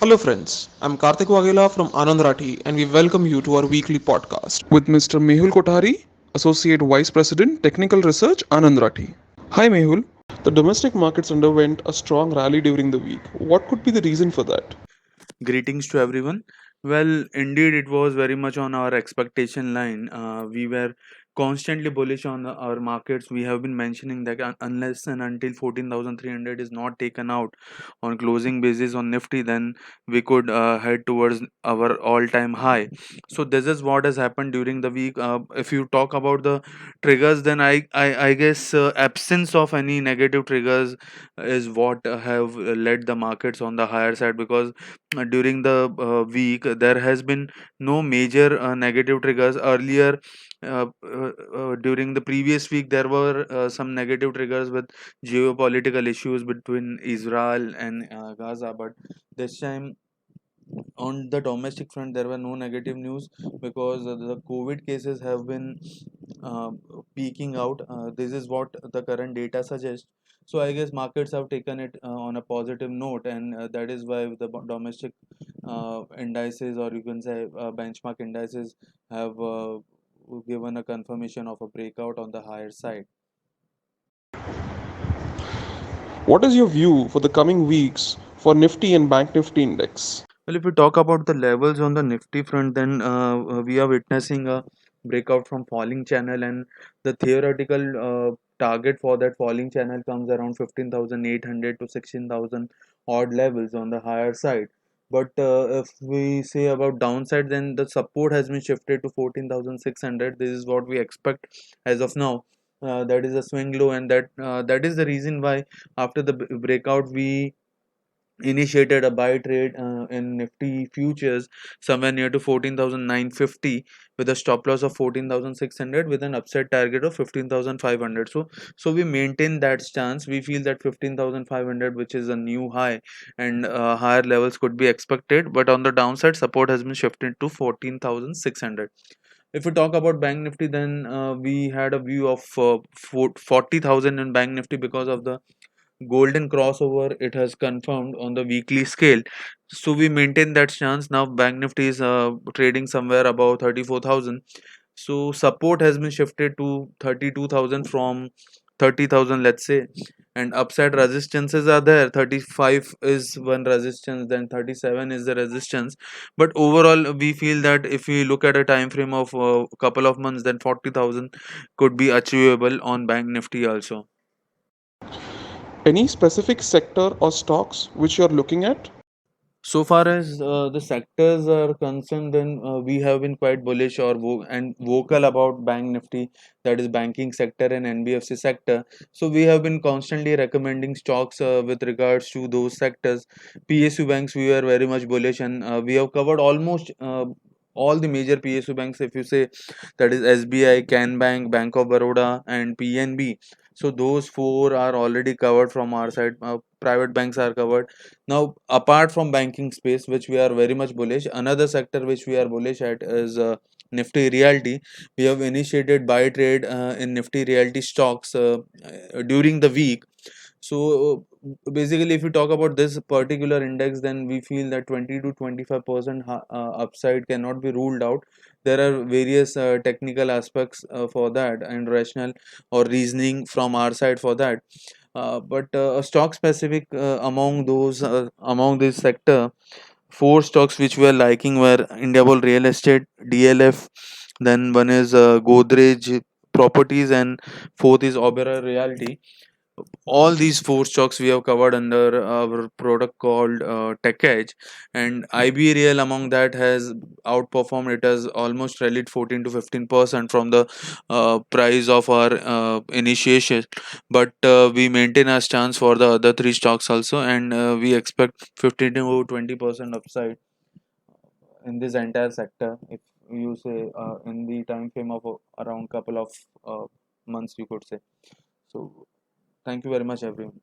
Hello, friends. I'm Karthik Wagela from Anand Rathi, and we welcome you to our weekly podcast with Mr. Mehul Kothari, Associate Vice President, Technical Research, Anand Rathi. Hi, Mehul. The domestic markets underwent a strong rally during the week. What could be the reason for that? Greetings to everyone. Well, indeed, it was very much on our expectation line. We were constantly bullish on our markets. We have been mentioning that unless and until 14,300 is not taken out on closing basis on Nifty, then we could head towards our all-time high. So this is what has happened during the week. If you talk about the triggers, then I guess absence of any negative triggers is what have led the markets on the higher side, because during the week there has been no major negative triggers earlier. During the previous week there were some negative triggers with geopolitical issues between Israel and Gaza, but this time on the domestic front there were no negative news, because the COVID cases have been uh, peaking out. This is what the current data suggests. So I guess markets have taken it on a positive note, and that is why the domestic indices, or you can say benchmark indices, have given a confirmation of a breakout on the higher side. What is your view for the coming weeks for Nifty and Bank Nifty index? Well, if we talk about the levels on the Nifty front, then we are witnessing a breakout from falling channel, and the theoretical target for that falling channel comes around 15,800 to 16,000 odd levels on the higher side. But if we say about downside, then the support has been shifted to 14,600. This is what we expect as of now. That is a swing low, and that is the reason why after the breakout we initiated a buy trade in Nifty futures somewhere near to 14,950, with a stop loss of 14,600 with an upside target of 15,500. So we maintain that stance. We feel that 15,500, which is a new high, and higher levels could be expected, but on the downside support has been shifted to 14,600. If we talk about Bank Nifty, then we had a view of 40,000 in Bank Nifty because of the golden crossover it has confirmed on the weekly scale. So we maintain that stance. Now Bank Nifty is trading somewhere above 34,000. So support has been shifted to 32,000 from 30,000, let's say, and upside resistances are there. 35 is one resistance, then 37 is the resistance. But overall we feel that if we look at a time frame of a couple of months, then 40,000 could be achievable on Bank Nifty also. Any specific sector or stocks which you are looking at? So far as the sectors are concerned, then we have been quite bullish or vocal about Bank Nifty, that is banking sector and NBFC sector. So we have been constantly recommending stocks with regards to those sectors. PSU banks, we are very much bullish, and we have covered almost all the major PSU banks. If you say, that is SBI, Can Bank, Bank of Baroda, and PNB. So those four are already covered from our side. Private banks are covered. Now, apart from banking space, which we are very much bullish, another sector which we are bullish at is Nifty Realty. We have initiated buy trade in Nifty Realty stocks during the week. So basically, if you talk about this particular index, then we feel that 20 to 25% upside cannot be ruled out. There are various technical aspects for that, and rational or reasoning from our side for that. But a stock specific among this sector, four stocks which we are liking were Indiabulls Real Estate, DLF, then one is Godrej Properties, and fourth is Oberoi Realty. All these four stocks we have covered under our product called Tech Edge, and IB Real among that has outperformed. It has almost rallied 14 to 15% from the price of our initiation, but we maintain our stance for the other three stocks also, and we expect 15 to 20% upside in this entire sector, if you say in the time frame of around couple of months, you could say. So thank you very much, everyone.